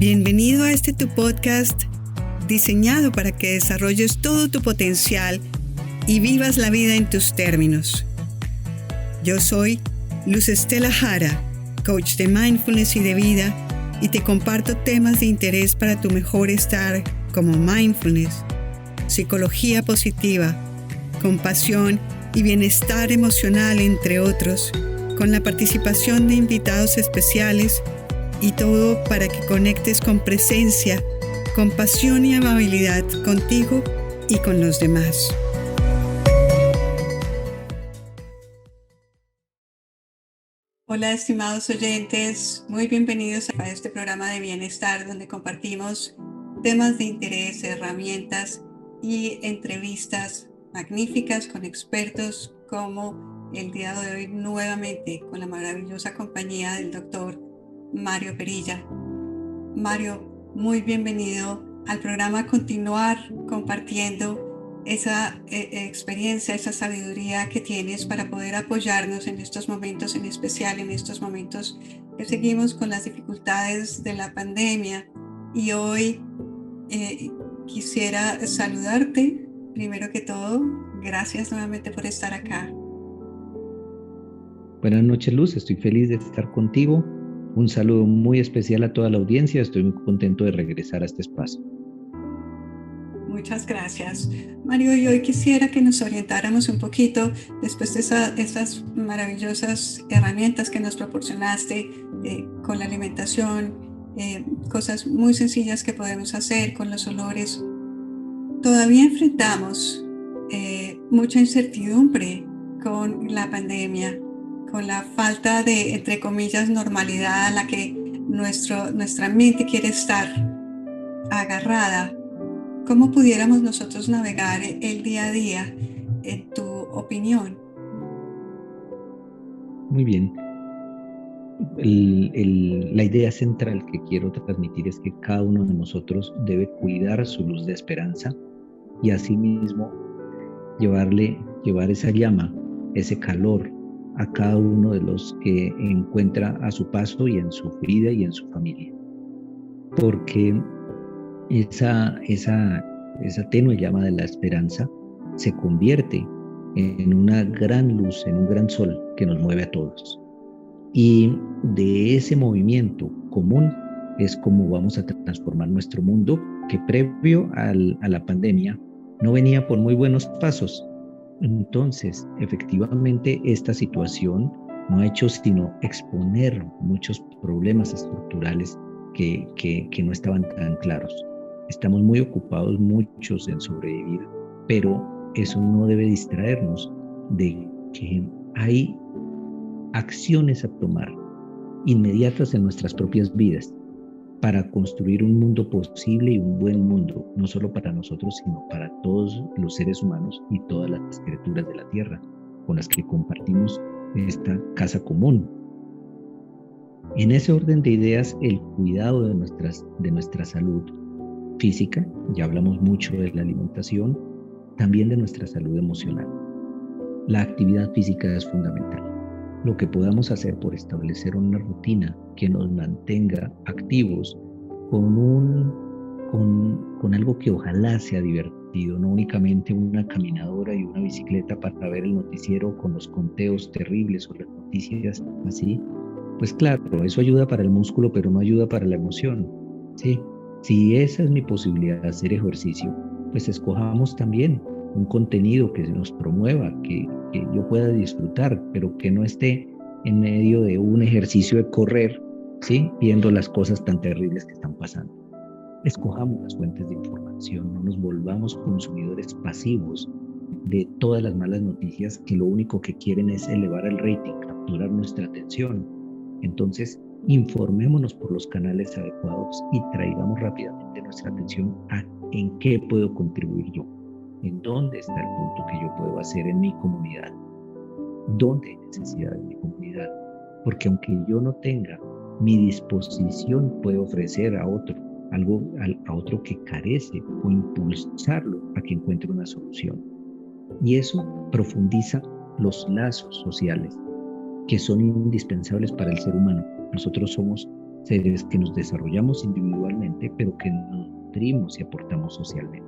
Bienvenido a tu podcast diseñado para que desarrolles todo tu potencial y vivas la vida en tus términos. Yo soy Luz Estela Jara, coach de mindfulness y de vida, y te comparto temas de interés para tu mejor estar como mindfulness, psicología positiva, compasión y bienestar emocional, entre otros, con la participación de invitados especiales y todo para que conectes con presencia, compasión y amabilidad contigo y con los demás. Hola, estimados oyentes, muy bienvenidos a este programa de bienestar donde compartimos temas de interés, herramientas y entrevistas magníficas con expertos como el día de hoy nuevamente con la maravillosa compañía del doctor Mario Perilla. Mario, muy bienvenido al programa, a continuar compartiendo esa experiencia, esa sabiduría que tienes para poder apoyarnos en estos momentos, en especial en estos momentos que seguimos con las dificultades de la pandemia. Y hoy quisiera saludarte, primero que todo, gracias nuevamente por estar acá. Buenas noches, Luz, estoy feliz de estar contigo. Un saludo muy especial a toda la audiencia, estoy muy contento de regresar a este espacio. Muchas gracias, Mario. Y hoy quisiera que nos orientáramos un poquito, después de esas maravillosas herramientas que nos proporcionaste con la alimentación, cosas muy sencillas que podemos hacer con los olores. Todavía enfrentamos mucha incertidumbre con la pandemia, con la falta de, entre comillas, normalidad a la que nuestra mente quiere estar agarrada. ¿Cómo pudiéramos nosotros navegar el día a día, en tu opinión? Muy bien. La idea central que quiero transmitir es que cada uno de nosotros debe cuidar su luz de esperanza y asimismo llevar esa llama, ese calor a cada uno de los que encuentra a su paso y en su vida y en su familia. Porque esa tenue llama de la esperanza se convierte en una gran luz, en un gran sol que nos mueve a todos. Y de ese movimiento común es como vamos a transformar nuestro mundo, que previo a la pandemia no venía por muy buenos pasos. Entonces, efectivamente, esta situación no ha hecho sino exponer muchos problemas estructurales que no estaban tan claros. Estamos muy ocupados muchos en sobrevivir, pero eso no debe distraernos de que hay acciones a tomar inmediatas en nuestras propias vidas para construir un mundo posible y un buen mundo, no solo para nosotros, sino para todos los seres humanos y todas las criaturas de la tierra con las que compartimos esta casa común. En ese orden de ideas, el cuidado de nuestra salud física, ya hablamos mucho de la alimentación, también de nuestra salud emocional. La actividad física es fundamental. Lo que podamos hacer por establecer una rutina que nos mantenga activos con algo que ojalá sea divertido, no únicamente una caminadora y una bicicleta para ver el noticiero con los conteos terribles o las noticias así. Pues claro, eso ayuda para el músculo, pero no ayuda para la emoción. Sí, si esa es mi posibilidad de hacer ejercicio, pues escojamos también un contenido que nos promueva, que yo pueda disfrutar, pero que no esté en medio de un ejercicio de correr, ¿sí? Viendo las cosas tan terribles que están pasando. Escojamos las fuentes de información, no nos volvamos consumidores pasivos de todas las malas noticias que lo único que quieren es elevar el rating, capturar nuestra atención. Entonces, informémonos por los canales adecuados y traigamos rápidamente nuestra atención a en qué puedo contribuir yo. ¿En dónde está el punto que yo puedo hacer en mi comunidad? ¿Dónde hay necesidad en mi comunidad? Porque aunque yo no tenga, mi disposición puede ofrecer a otro algo, a otro que carece, o impulsarlo a que encuentre una solución. Y eso profundiza los lazos sociales que son indispensables para el ser humano. Nosotros somos seres que nos desarrollamos individualmente, pero que nos nutrimos y aportamos socialmente.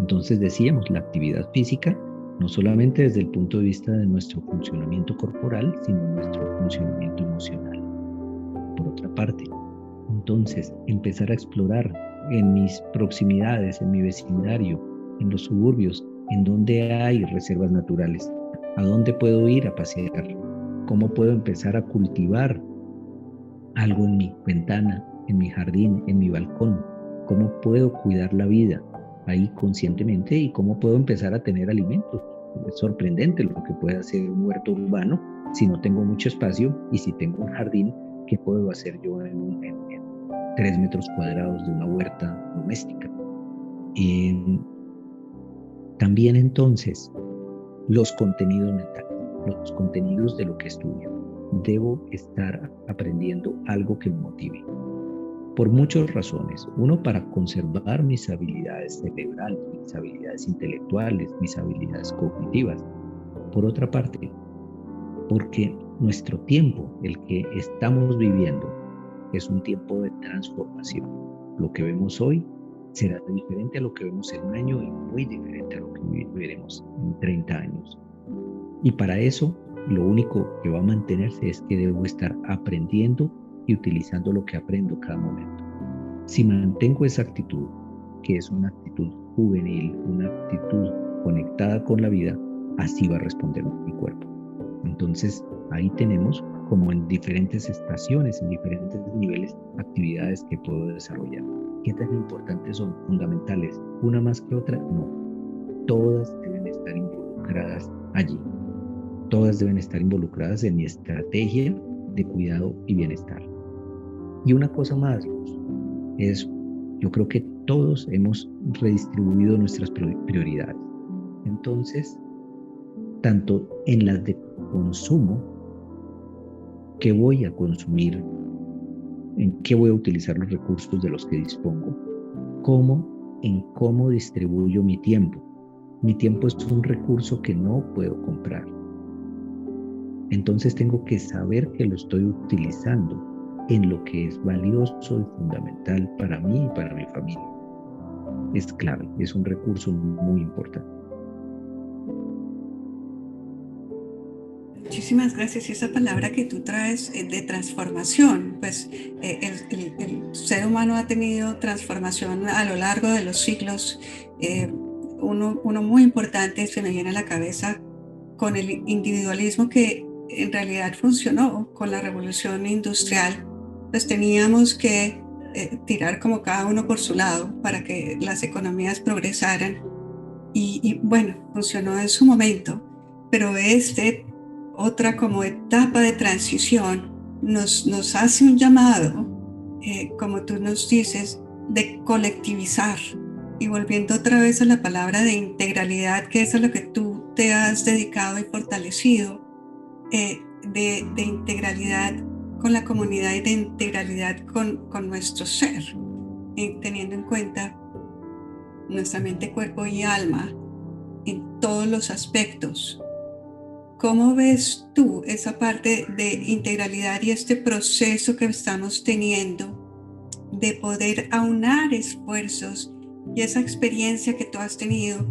Entonces decíamos, la actividad física, no solamente desde el punto de vista de nuestro funcionamiento corporal, sino nuestro funcionamiento emocional. Por otra parte, entonces empezar a explorar en mis proximidades, en mi vecindario, en los suburbios, en donde hay reservas naturales, a dónde puedo ir a pasear, cómo puedo empezar a cultivar algo en mi ventana, en mi jardín, en mi balcón, cómo puedo cuidar la vida ahí conscientemente y cómo puedo empezar a tener alimentos. Es sorprendente lo que puede hacer un huerto urbano si no tengo mucho espacio, y si tengo un jardín, ¿qué puedo hacer yo en 3 metros cuadrados de una huerta doméstica? También entonces, los contenidos mentales, los contenidos de lo que estudio. Debo estar aprendiendo algo que me motive. Por muchas razones. Uno, para conservar mis habilidades cerebrales, mis habilidades intelectuales, mis habilidades cognitivas. Por otra parte, porque nuestro tiempo, el que estamos viviendo, es un tiempo de transformación. Lo que vemos hoy será diferente a lo que vemos en un año y muy diferente a lo que veremos en 30 años. Y para eso, lo único que va a mantenerse es que debo estar aprendiendo y utilizando lo que aprendo cada momento. Si mantengo esa actitud, que es una actitud juvenil, una actitud conectada con la vida, así va a responder mi cuerpo. Entonces, ahí tenemos como en diferentes estaciones, en diferentes niveles, actividades que puedo desarrollar. ¿Qué tan importantes son? ¿Fundamentales? ¿Una más que otra? No. Todas deben estar involucradas allí. Todas deben estar involucradas en mi estrategia de cuidado y bienestar. Y una cosa más, Luz, es, yo creo que todos hemos redistribuido nuestras prioridades. Entonces, tanto en las de consumo, qué voy a consumir, en qué voy a utilizar los recursos de los que dispongo, como en cómo distribuyo mi tiempo. Mi tiempo es un recurso que no puedo comprar. Entonces tengo que saber que lo estoy utilizando en lo que es valioso y fundamental para mí y para mi familia. Es clave, es un recurso muy importante. Muchísimas gracias. Y esa palabra que tú traes de transformación, pues el ser humano ha tenido transformación a lo largo de los siglos. Uno muy importante se me viene a la cabeza con el individualismo que en realidad funcionó con la revolución industrial. Pues teníamos que tirar como cada uno por su lado para que las economías progresaran. Y bueno, funcionó en su momento, pero otra como etapa de transición nos hace un llamado, como tú nos dices, de colectivizar. Y volviendo otra vez a la palabra de integralidad, que es a lo que tú te has dedicado y fortalecido, de integralidad con la comunidad y de integralidad con nuestro ser, teniendo en cuenta nuestra mente, cuerpo y alma en todos los aspectos. ¿Cómo ves tú esa parte de integralidad y este proceso que estamos teniendo de poder aunar esfuerzos y esa experiencia que tú has tenido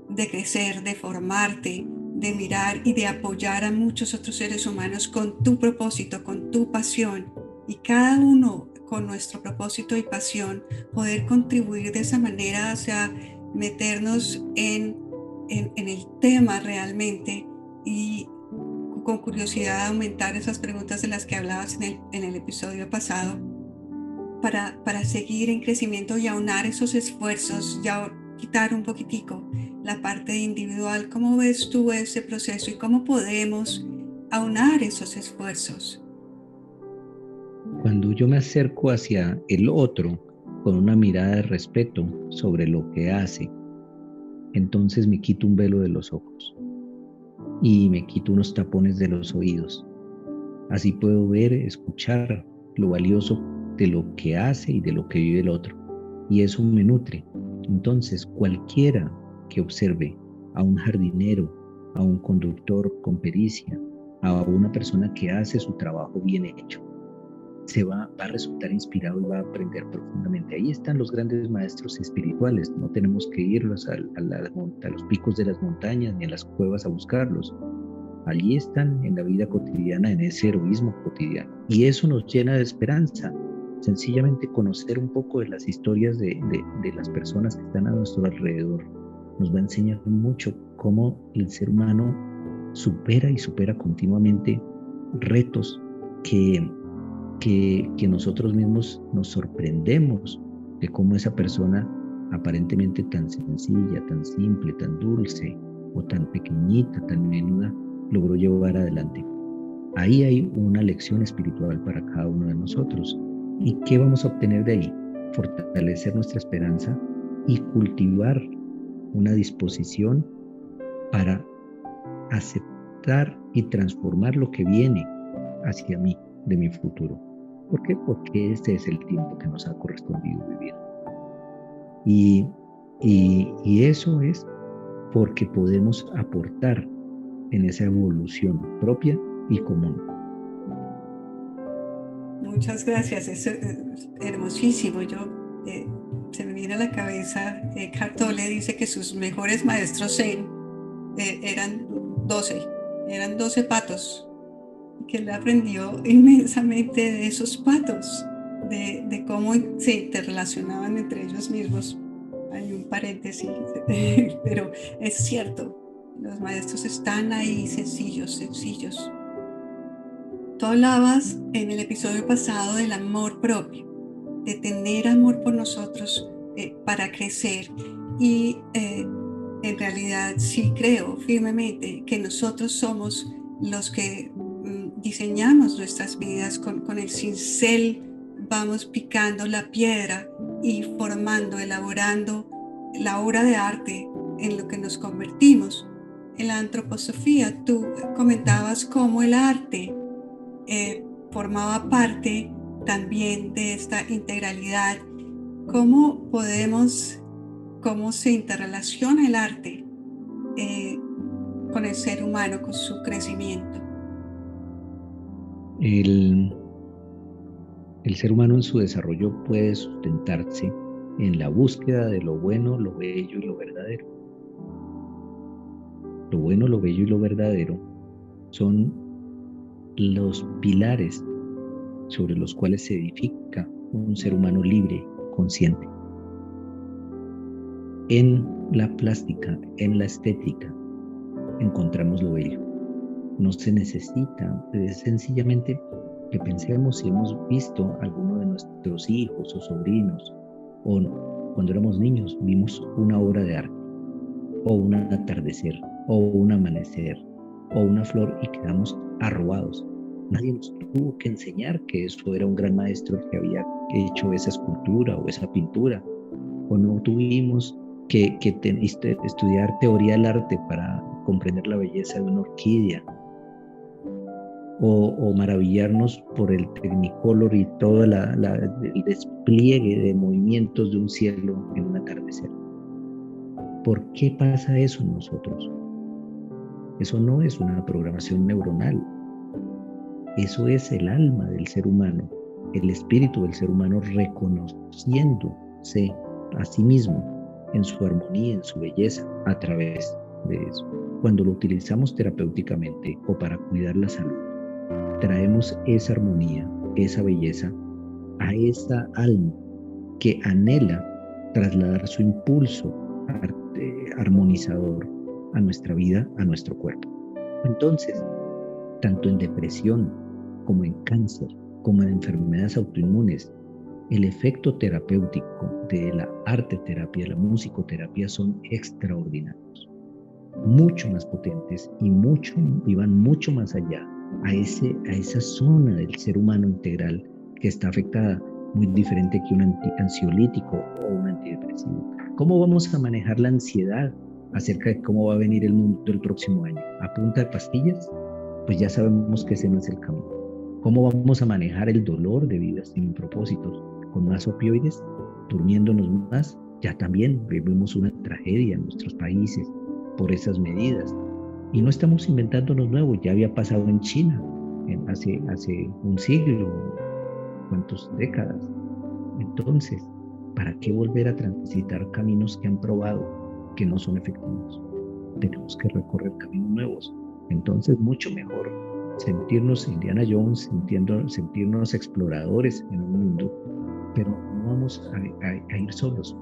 de crecer, de formarte, de mirar y de apoyar a muchos otros seres humanos con tu propósito, con tu pasión, y cada uno con nuestro propósito y pasión, poder contribuir de esa manera hacia meternos en el tema realmente y con curiosidad aumentar esas preguntas de las que hablabas en el episodio pasado para seguir en crecimiento y aunar esos esfuerzos, ya quitar un poquitico la parte individual? ¿Cómo ves tú ese proceso y cómo podemos aunar esos esfuerzos? Cuando yo me acerco hacia el otro con una mirada de respeto sobre lo que hace, entonces me quito un velo de los ojos y me quito unos tapones de los oídos. Así puedo ver, escuchar lo valioso de lo que hace y de lo que vive el otro. Y eso me nutre. Entonces, cualquiera que observe a un jardinero, a un conductor con pericia, a una persona que hace su trabajo bien hecho, va a resultar inspirado y va a aprender profundamente. Ahí están los grandes maestros espirituales. No tenemos que irlos a los picos de las montañas ni a las cuevas a buscarlos. Allí están en la vida cotidiana, en ese heroísmo cotidiano. Y eso nos llena de esperanza. Sencillamente conocer un poco de las historias de las personas que están a nuestro alrededor nos va a enseñar mucho cómo el ser humano supera y supera continuamente retos que nosotros mismos nos sorprendemos de cómo esa persona aparentemente tan sencilla, tan simple, tan dulce o tan pequeñita, tan menuda, logró llevar adelante. Ahí hay una lección espiritual para cada uno de nosotros. ¿Y qué vamos a obtener de ahí? Fortalecer nuestra esperanza y cultivar una disposición para aceptar y transformar lo que viene hacia mí, de mi futuro. ¿Por qué? Porque este es el tiempo que nos ha correspondido vivir. Y eso es porque podemos aportar en esa evolución propia y común. Muchas gracias, es hermosísimo. Se me viene a la cabeza, Eckhart Tolle dice que sus mejores maestros zen eran 12 patos, que él aprendió inmensamente de esos patos, de cómo se interrelacionaban entre ellos mismos. Hay un paréntesis, pero es cierto, los maestros están ahí sencillos. Tú hablabas en el episodio pasado del amor propio, de tener amor por nosotros para crecer, y en realidad sí creo firmemente que nosotros somos los que diseñamos nuestras vidas con el cincel, vamos picando la piedra y formando, elaborando la obra de arte en lo que nos convertimos. En la antroposofía tú comentabas cómo el arte formaba parte también de esta integralidad. ¿Cómo se interrelaciona el arte con el ser humano, con su crecimiento? El ser humano en su desarrollo puede sustentarse en la búsqueda de lo bueno, lo bello y lo verdadero. Lo bueno, lo bello y lo verdadero son los pilares sobre los cuales se edifica un ser humano libre, consciente. En la plástica, en la estética, encontramos lo bello. No se necesita, es sencillamente que pensemos si hemos visto a alguno de nuestros hijos o sobrinos, o cuando éramos niños vimos una obra de arte, o un atardecer, o un amanecer, o una flor, y quedamos arrobados. Nadie nos tuvo que enseñar que eso era un gran maestro que había hecho esa escultura o esa pintura, o no tuvimos que estudiar teoría del arte para comprender la belleza de una orquídea, o maravillarnos por el Technicolor y todo el despliegue de movimientos de un cielo en un atardecer. ¿Por qué pasa eso en nosotros? Eso no es una programación neuronal. Eso es el alma del ser humano, el espíritu del ser humano reconociéndose a sí mismo en su armonía, en su belleza, a través de eso. Cuando lo utilizamos terapéuticamente o para cuidar la salud, traemos esa armonía, esa belleza a esa alma que anhela trasladar su impulso armonizador a nuestra vida, a nuestro cuerpo. Entonces, tanto en depresión como en cáncer, como en enfermedades autoinmunes, el efecto terapéutico de la arte terapia, la musicoterapia son extraordinarios, mucho más potentes y van mucho más allá a esa zona del ser humano integral que está afectada, muy diferente que un ansiolítico o un antidepresivo. ¿Cómo vamos a manejar la ansiedad acerca de cómo va a venir el mundo el próximo año? ¿A punta de pastillas? Pues ya sabemos que ese no es el camino. ¿Cómo vamos a manejar el dolor de vidas sin propósitos? ¿Con más opioides? ¿Durmiéndonos más? Ya también vivimos una tragedia en nuestros países por esas medidas. Y no estamos inventándonos nuevos, ya había pasado en China hace un siglo cuántas décadas. Entonces, ¿para qué volver a transitar caminos que han probado que no son efectivos? Tenemos que recorrer caminos nuevos. Entonces, mucho mejor sentirnos Indiana Jones, sentirnos exploradores en un mundo, pero no vamos a ir solos.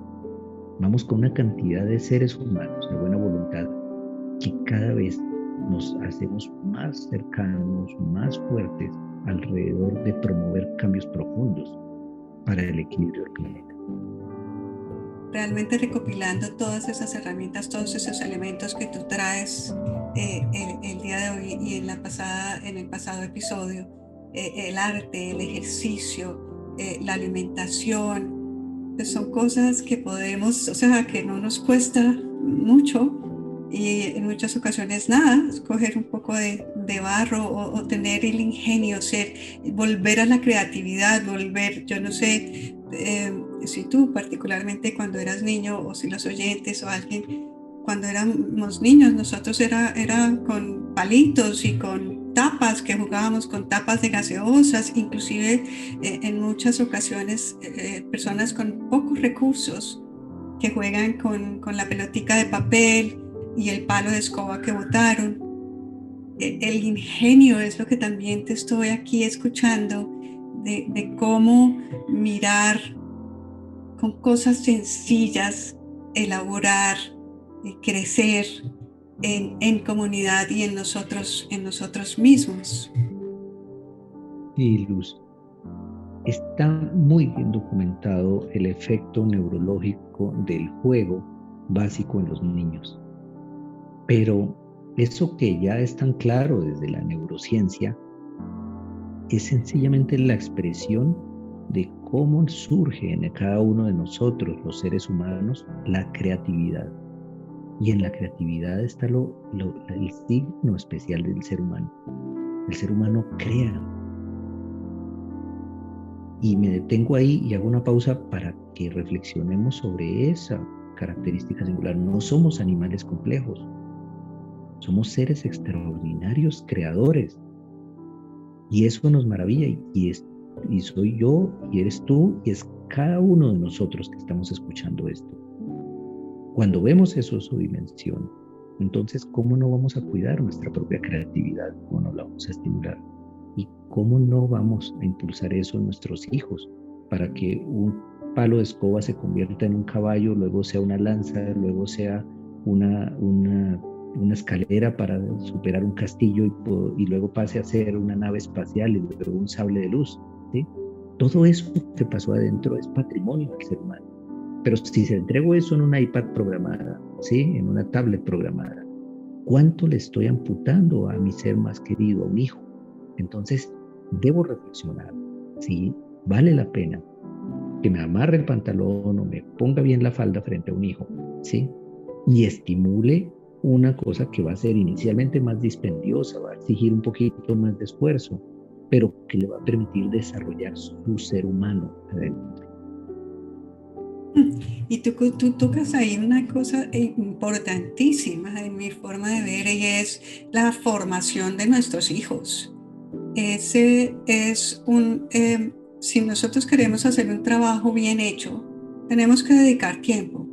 Vamos con una cantidad de seres humanos de buena voluntad que cada vez nos hacemos más cercanos, más fuertes alrededor de promover cambios profundos para el equilibrio del planeta. Realmente recopilando todas esas herramientas, todos esos elementos que tú traes el día de hoy y en el pasado episodio, el arte, el ejercicio, la alimentación, pues son cosas que podemos, o sea, que no nos cuesta mucho y en muchas ocasiones nada, escoger un poco de barro o tener el ingenio, volver a la creatividad, yo no sé si tú particularmente cuando eras niño o si los oyentes o alguien, cuando éramos niños nosotros era con palitos y con tapas, que jugábamos con tapas de gaseosas, inclusive en muchas ocasiones personas con pocos recursos que juegan con la pelotica de papel y el palo de escoba que botaron. El ingenio es lo que también te estoy aquí escuchando, de cómo mirar con cosas sencillas, elaborar, crecer en comunidad y en nosotros mismos. Y Luz, está muy bien documentado el efecto neurológico del juego básico en los niños. Pero eso que ya es tan claro desde la neurociencia es sencillamente la expresión de cómo surge en cada uno de nosotros, los seres humanos, la creatividad. Y en la creatividad está el signo especial del ser humano. El ser humano crea. Y me detengo ahí y hago una pausa para que reflexionemos sobre esa característica singular. No somos animales complejos. Somos seres extraordinarios, creadores. Y eso nos maravilla. Y soy yo, y eres tú, y es cada uno de nosotros que estamos escuchando esto. Cuando vemos eso, su dimensión, entonces, ¿cómo no vamos a cuidar nuestra propia creatividad? ¿Cómo no la vamos a estimular? ¿Y cómo no vamos a impulsar eso en nuestros hijos para que un palo de escoba se convierta en un caballo, luego sea una lanza, luego sea una escalera para superar un castillo y luego pase a ser una nave espacial y luego un sable de luz? ¿Sí? Todo eso que pasó adentro es patrimonio del ser humano. Pero si se entrego eso en una iPad programada, ¿sí? En una tablet programada, ¿cuánto le estoy amputando a mi ser más querido, a un hijo? Entonces, debo reflexionar si vale la pena que me amarre el pantalón o me ponga bien la falda frente a un hijo, ¿sí? Y estimule una cosa que va a ser inicialmente más dispendiosa, va a exigir un poquito más de esfuerzo, pero que le va a permitir desarrollar su ser humano adentro. Y tú tocas ahí una cosa importantísima en mi forma de ver y es la formación de nuestros hijos. Ese es si nosotros queremos hacer un trabajo bien hecho, tenemos que dedicar tiempo.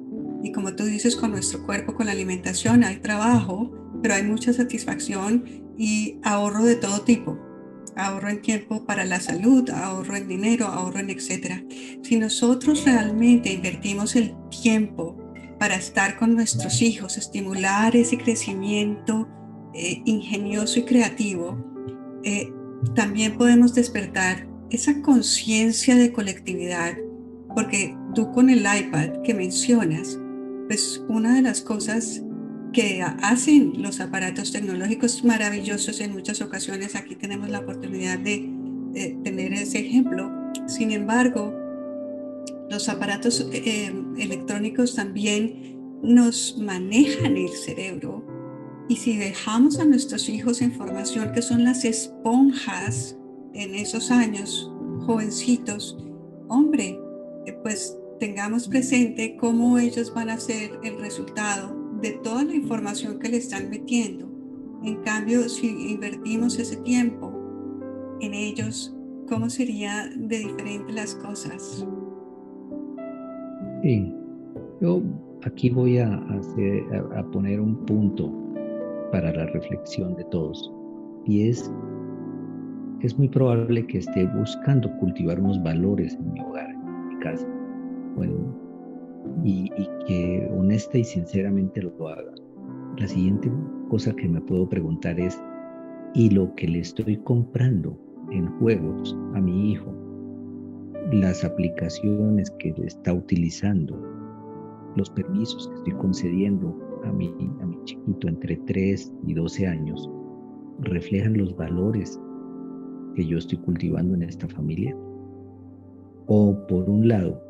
Y como tú dices, con nuestro cuerpo, con la alimentación, hay trabajo, pero hay mucha satisfacción y ahorro de todo tipo. Ahorro en tiempo para la salud, ahorro en dinero, ahorro en etcétera. Si nosotros realmente invertimos el tiempo para estar con nuestros hijos, estimular ese crecimiento ingenioso y creativo, también podemos despertar esa conciencia de colectividad, porque tú con el iPad que mencionas, pues una de las cosas que hacen los aparatos tecnológicos maravillosos en muchas ocasiones, aquí tenemos la oportunidad de tener ese ejemplo. Sin embargo, los aparatos electrónicos también nos manejan el cerebro. Y si dejamos a nuestros hijos en formación, que son las esponjas en esos años, jovencitos, hombre, pues tengamos presente cómo ellos van a ser el resultado de toda la información que le están metiendo. En cambio, si invertimos ese tiempo en ellos, ¿cómo sería de diferente las cosas? Sí, yo aquí voy a poner un punto para la reflexión de todos, y es muy probable que esté buscando cultivar unos valores en mi hogar, en mi casa, bueno, y que honesta y sinceramente lo haga. La siguiente cosa que me puedo preguntar es, ¿y lo que le estoy comprando en juegos a mi hijo, las aplicaciones que le está utilizando, los permisos que estoy concediendo a mi chiquito entre 3 y 12 años, reflejan los valores que yo estoy cultivando en esta familia? O por un lado,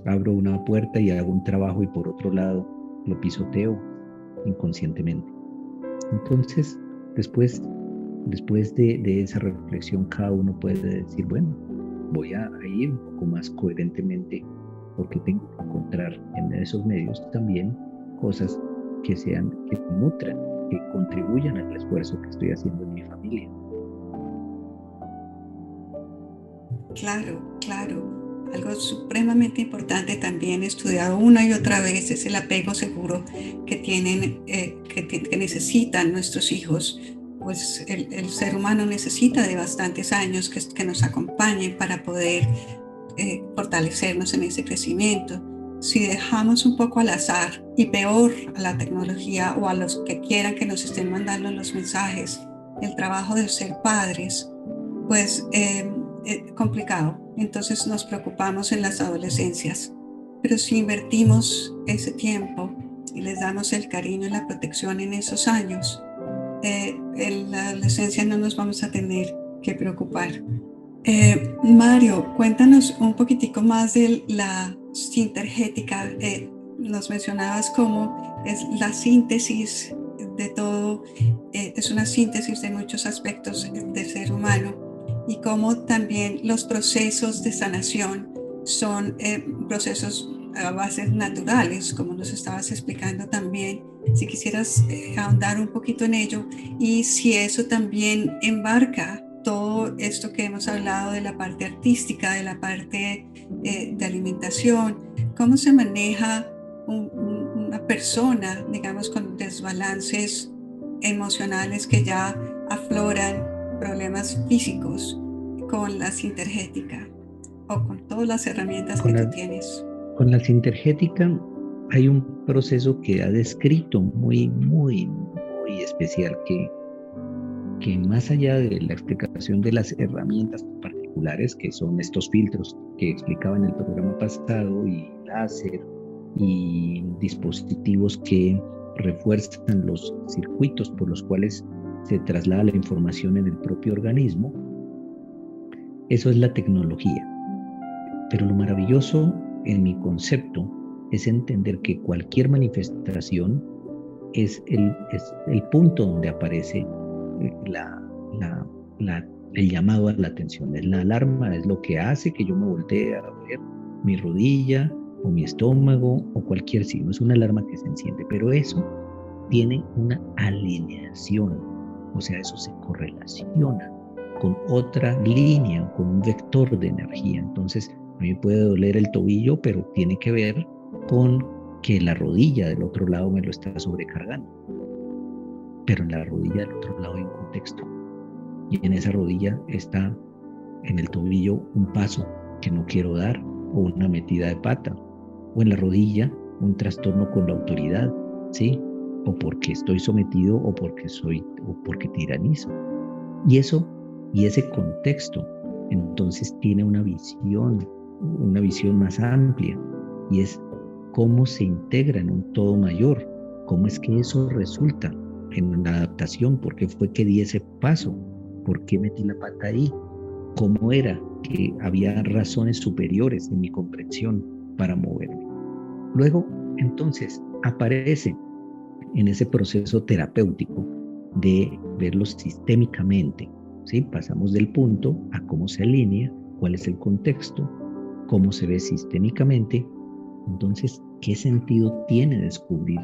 abro una puerta y hago un trabajo y por otro lado lo pisoteo inconscientemente. Entonces, después de esa reflexión, cada uno puede decir, bueno, voy a ir un poco más coherentemente porque tengo que encontrar en esos medios también cosas que nutran, que contribuyan al esfuerzo que estoy haciendo en mi familia. Claro, claro. Algo supremamente importante también estudiado una y otra vez es el apego seguro que tienen, que necesitan nuestros hijos. Pues el ser humano necesita de bastantes años que nos acompañen para poder fortalecernos en ese crecimiento. Si dejamos un poco al azar y peor a la tecnología o a los que quieran que nos estén mandando los mensajes, el trabajo de ser padres, pues complicado. Entonces nos preocupamos en las adolescencias. Pero si invertimos ese tiempo y les damos el cariño y la protección en esos años, en la adolescencia no nos vamos a tener que preocupar. Mario, cuéntanos un poquitico más de la sintergética. Nos mencionabas cómo es la síntesis de todo, es una síntesis de muchos aspectos del ser humano y cómo también los procesos de sanación son procesos a bases naturales, como nos estabas explicando también. Si quisieras ahondar un poquito en ello y si eso también embarca todo esto que hemos hablado de la parte artística, de la parte de alimentación, cómo se maneja una persona, digamos, con desbalances emocionales que ya afloran problemas físicos con la sintergética o con todas las herramientas que Con tú la, tienes. con la sintergética hay un proceso que ha descrito muy, muy, muy especial que más allá de la explicación de las herramientas particulares, que son estos filtros que explicaba en el programa pasado, y láser, y dispositivos que refuerzan los circuitos por los cuales se traslada la información en el propio organismo, eso es la tecnología. Pero lo maravilloso en mi concepto es entender que cualquier manifestación es el punto donde aparece la, la, el llamado a la atención. Es la alarma, es lo que hace que yo me voltee a ver mi rodilla o mi estómago o cualquier signo. Es una alarma que se enciende, pero eso tiene una alineación, o sea, eso se correlaciona con otra línea, con un vector de energía. Entonces, a mí me puede doler el tobillo, pero tiene que ver con que la rodilla del otro lado me lo está sobrecargando. Pero en la rodilla del otro lado hay un contexto. Y en esa rodilla está en el tobillo un paso que no quiero dar, o una metida de pata, o en la rodilla un trastorno con la autoridad, ¿sí? O porque estoy sometido, o porque tiranizo. Y eso, y ese contexto, entonces tiene una visión más amplia, y es cómo se integra en un todo mayor, cómo es que eso resulta en una adaptación, por qué fue que di ese paso, por qué metí la pata ahí, cómo era que había razones superiores en mi comprensión para moverme. Luego, entonces, aparece en ese proceso terapéutico de verlo sistémicamente, ¿sí? Pasamos del punto a cómo se alinea, cuál es el contexto, cómo se ve sistémicamente. Entonces, ¿qué sentido tiene descubrir,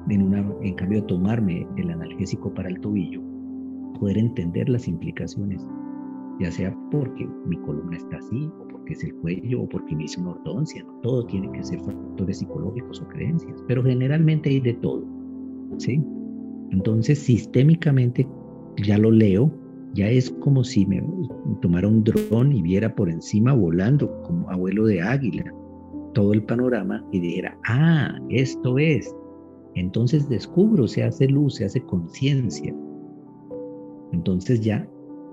en cambio tomarme el analgésico para el tobillo, poder entender las implicaciones? ya sea porque mi columna está así, o porque es el cuello, o porque me hice una ortodoncia. No todo tiene que ser factores psicológicos o creencias, pero generalmente hay de todo, ¿sí? Entonces, sistémicamente, ya lo leo, ya es como si me tomara un dron y viera por encima volando como abuelo de águila todo el panorama y dijera, ah, esto es. Entonces descubro, se hace luz, se hace conciencia. Entonces ya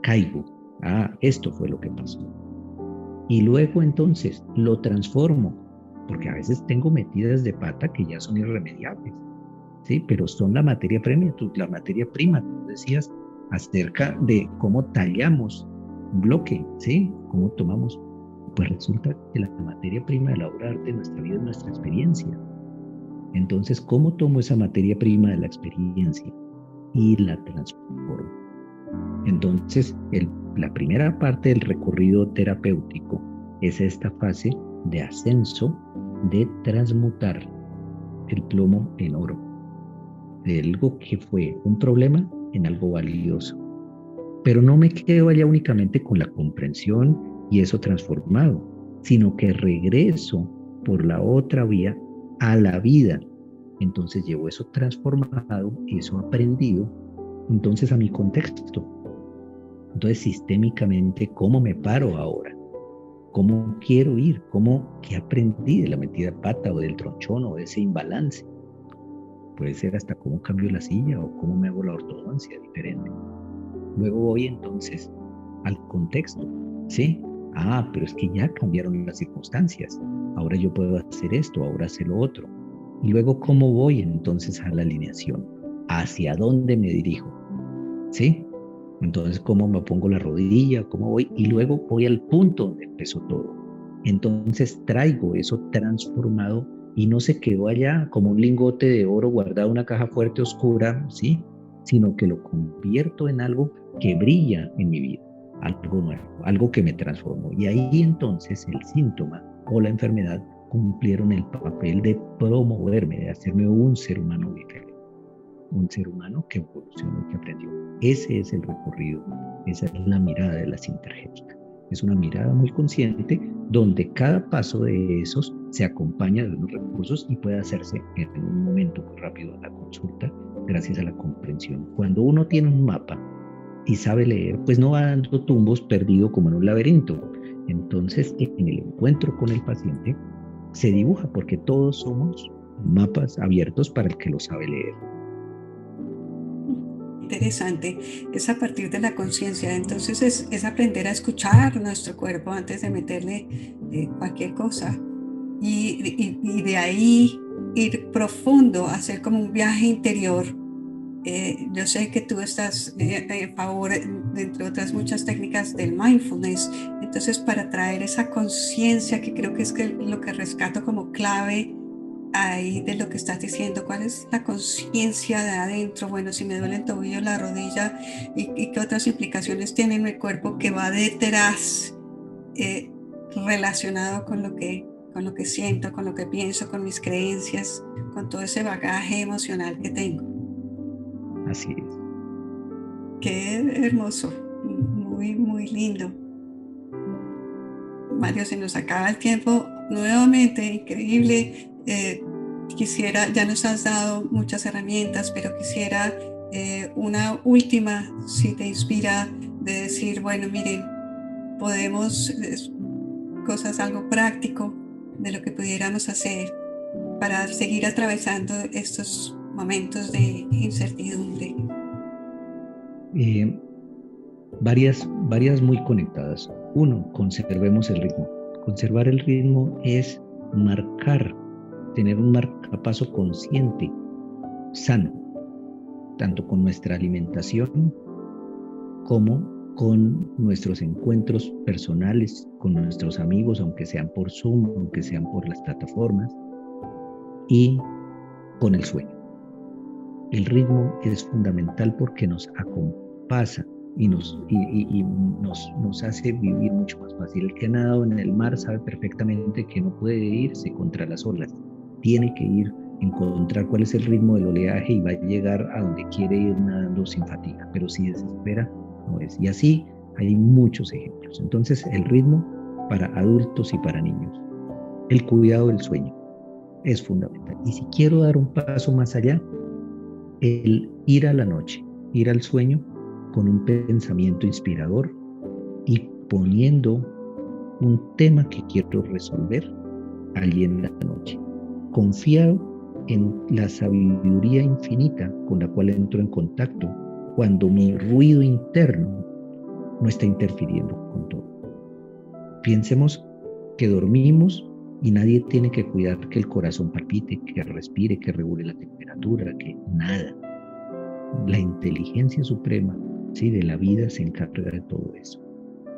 caigo, ah, esto fue lo que pasó. Y luego entonces lo transformo, porque a veces tengo metidas de pata que ya son irremediables, ¿sí? Pero son la materia prima, tú decías acerca de cómo tallamos un bloque, ¿sí? Cómo tomamos, pues resulta que la materia prima de la obra de arte de nuestra vida es nuestra experiencia. Entonces, ¿cómo tomo esa materia prima de la experiencia y la transformo? Entonces, la primera parte del recorrido terapéutico es esta fase de ascenso, de transmutar el plomo en oro, de algo que fue un problema en algo valioso. Pero no me quedo allá únicamente con la comprensión y eso transformado, sino que regreso por la otra vía a la vida. Entonces llevo eso transformado, eso aprendido, entonces a mi contexto. Entonces sistémicamente, ¿cómo me paro ahora? ¿Cómo quiero ir? ¿Qué aprendí de la metida de pata o del tronchón o de ese imbalance? Puede ser hasta cómo cambio la silla o cómo me hago la ortodoncia diferente. Luego voy entonces al contexto, ¿sí? Ah, pero es que ya cambiaron las circunstancias. Ahora yo puedo hacer esto, ahora hacer lo otro. Y luego, ¿cómo voy entonces a la alineación? ¿Hacia dónde me dirijo? ¿Sí? Entonces, ¿cómo me pongo la rodilla? ¿Cómo voy? Y luego voy al punto donde empezó todo. Entonces traigo eso transformado y no se quedó allá como un lingote de oro guardado en una caja fuerte oscura, ¿sí? Sino que lo convierto en algo que brilla en mi vida, algo nuevo, algo que me transformó. Y ahí entonces el síntoma o la enfermedad cumplieron el papel de promoverme, de hacerme un ser humano diferente, un ser humano que evolucionó y que aprendió. Ese es el recorrido, esa es la mirada de la sintergética. Es una mirada muy consciente donde cada paso de esos se acompaña de unos recursos y puede hacerse en un momento muy rápido en la consulta gracias a la comprensión. Cuando uno tiene un mapa y sabe leer, pues no va dando tumbos perdido como en un laberinto. Entonces, en el encuentro con el paciente se dibuja porque todos somos mapas abiertos para el que lo sabe leer. Interesante, es a partir de la conciencia. Entonces es aprender a escuchar nuestro cuerpo antes de meterle cualquier cosa. Y de ahí ir profundo, hacer como un viaje interior. Yo sé que tú estás a favor, entre otras muchas técnicas, del mindfulness. Entonces, para traer esa conciencia, que creo que es lo que rescato como clave ahí de lo que estás diciendo, cuál es la conciencia de adentro, bueno, si me duele el tobillo, la rodilla, y qué otras implicaciones tiene en mi cuerpo que va detrás, eh, relacionado con lo que siento, con lo que pienso, con mis creencias, con todo ese bagaje emocional que tengo. Así es. Qué hermoso, muy, muy lindo. Mario, se nos acaba el tiempo nuevamente, increíble. Quisiera, ya nos has dado muchas herramientas, pero quisiera una última, si te inspira, de decir, bueno, miren, podemos, cosas, algo práctico de lo que pudiéramos hacer para seguir atravesando estos momentos de incertidumbre. Eh, varias muy conectadas. Uno, conservemos el ritmo. Conservar el ritmo es marcar, tener un marcapaso consciente, sano, tanto con nuestra alimentación como con nuestros encuentros personales, con nuestros amigos, aunque sean por Zoom, aunque sean por las plataformas, y con el sueño. El ritmo es fundamental porque nos acompasa y nos hace vivir mucho más fácil. El que ha nadado en el mar sabe perfectamente que no puede irse contra las olas, tiene que ir, encontrar cuál es el ritmo del oleaje y va a llegar a donde quiere ir nadando sin fatiga, pero si desespera, no es. Y así Hay muchos ejemplos. Entonces, el ritmo para adultos y para niños. El cuidado del sueño es fundamental. Y si quiero dar un paso más allá, el ir a la noche, ir al sueño con un pensamiento inspirador y poniendo un tema que quiero resolver allí en la noche, confiado en la sabiduría infinita con la cual entro en contacto cuando mi ruido interno no está interfiriendo con todo. Pensemos que dormimos y nadie tiene que cuidar que el corazón palpite, que respire, que regule la temperatura, que nada. La inteligencia suprema, ¿sí?, de la vida se encarga de todo eso.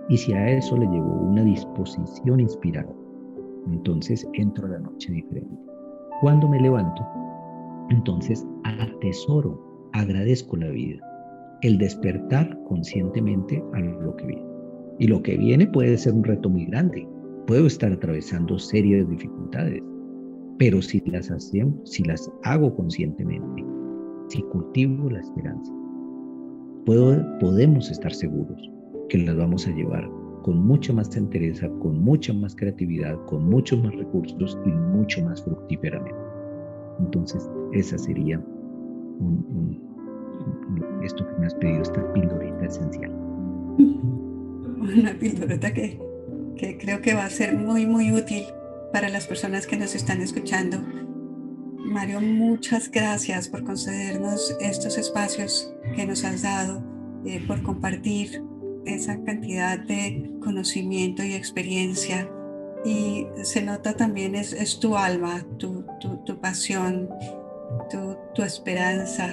Y si a eso le llevo una disposición inspirada, entonces entro a la noche diferente. Cuando me levanto, entonces atesoro, agradezco la vida, el despertar conscientemente a lo que viene. Y lo que viene puede ser un reto muy grande. Puedo estar atravesando serias dificultades, pero si las hago conscientemente, si cultivo la esperanza, podemos estar seguros que las vamos a llevar con mucha más entereza, con mucha más creatividad, con muchos más recursos y mucho más fructíferamente. Entonces, esa sería esto que me has pedido, esta pildorita esencial. Una pildorita que creo que va a ser muy, muy útil para las personas que nos están escuchando. Mario, muchas gracias por concedernos estos espacios que nos has dado, por compartir esa cantidad de conocimiento y experiencia. Y se nota también es tu alma, tu pasión, tu esperanza.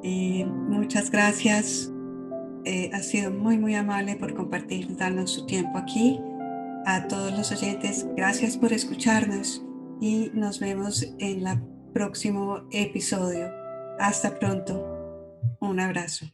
Y muchas gracias. Ha sido muy, muy amable por compartir, darnos su tiempo aquí. A todos los oyentes, gracias por escucharnos y nos vemos en el próximo episodio. Hasta pronto. Un abrazo.